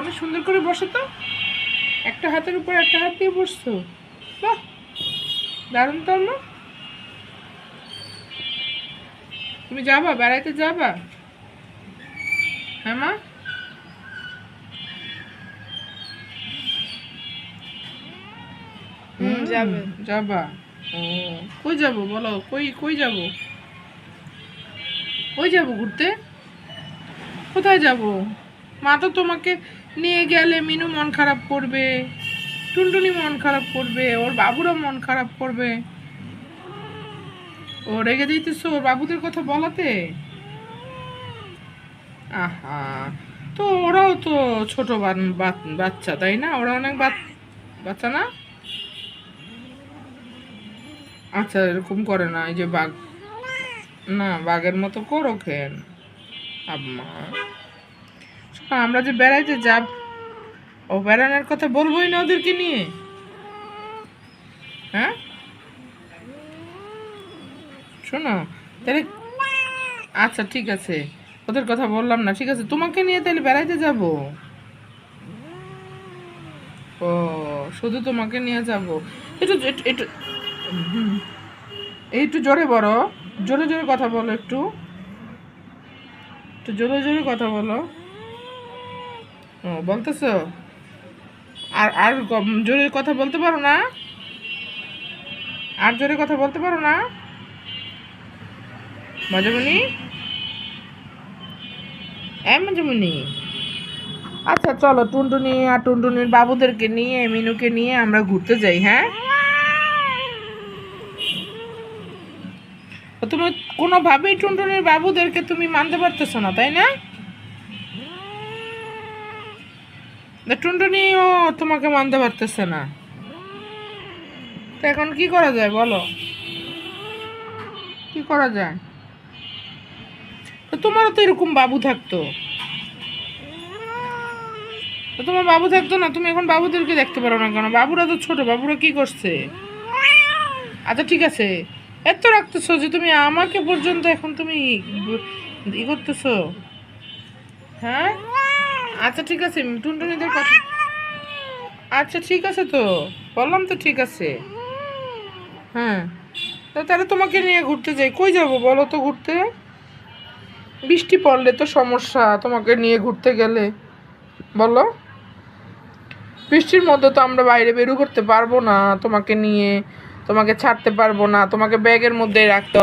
অনেক সুন্দর করে বসে তো, একটা হাতের উপর একটা হাত দিয়ে বসছো, বাহ দারুণ তো আম্মু। তুমি যাবা বেড়াইতে যাবা? হ্যাঁ মা, যাবে। যাবা? ও, কই যাবো বলো, কই কই যাবো? কই যাবো ঘুরতে? কোথায় যাব? মা তো তোমাকে নিয়ে গেলে মিনু মন খারাপ করবে, টুনটুনি মন খারাপ করবে, ওর বাবুরা মন খারাপ করবে। ও রেগে দিতেছো ওর বাবুদের কথা বলাতে? আহা, তো ওরাও তো ছোট বাচ্চা তাই না? ওরা অনেক বাচ্চা না? আচ্ছা এরকম করে না, এই যে বাঘ, না বাঘের মতো করো কেন আম্মা? শোনো, আমরা যে বেড়াইতে যাব, ও বেড়ানোর কথা বলবোই না ওদেরকে নিয়ে? হ্যাঁ শোনো তাহলে, আচ্ছা ঠিক আছে, ওদের কথা বললাম না, ঠিক আছে, তোমাকে নিয়ে তাহলে বেড়াইতে যাব। ও, শুধু তোমাকে নিয়ে যাব? একটু একটু একটু, হুম, একটু জোরে বলো, জোরে জোরে কথা বলো, একটু একটু জোরে জোরে কথা বলো। ও বলতেছো? আর আর জোরে কথা বলতে পারো না? আর জোরে কথা বলতে পারো না মজামণি? মজামণি, আচ্ছা চলো টুনটুনি আর টুনটুনির বাবুদেরকে নিয়ে মিনুকে নিয়ে আমরা ঘুরতে যাই, হ্যাঁ? তো তুমি কোনোভাবেই টুনটুনির বাবুদেরকে তুমি মানতে পারতেছো না তাই না? টুনটুনিও তোমাকে মানতে পারতেছে না, তো এখন কি করা যায় বলো, কি করা যায়? তো তোমারও তো এরকম বাবু থাকতো, তো তোমার বাবু থাকতো না, তুমি এখন বাবুদেরকে দেখতে পারো না কেন? বাবুরা তো ছোট, বাবুরা কি করছে? আচ্ছা ঠিক আছে, এত রাখতেছো যে তুমি আমাকে পর্যন্ত এখন তুমি ই করতেছো, হ্যাঁ? আচ্ছা ঠিক আছে, টুনটুনিদের কথা, আচ্ছা ঠিক আছে, তো বললাম তো ঠিক আছে, হ্যাঁ। তো তাহলে তোমাকে নিয়ে ঘুরতে যাই, কই যাব বলো তো ঘুরতে? বৃষ্টি পড়লে তো সমস্যা তোমাকে নিয়ে ঘুরতে গেলে, বলো? বৃষ্টির মধ্যে তো আমরা বাইরে বেরো করতে পারবো না তোমাকে নিয়ে, তোমাকে ছাড়তে পারবো না, তোমাকে ব্যাগের মধ্যেই রাখতে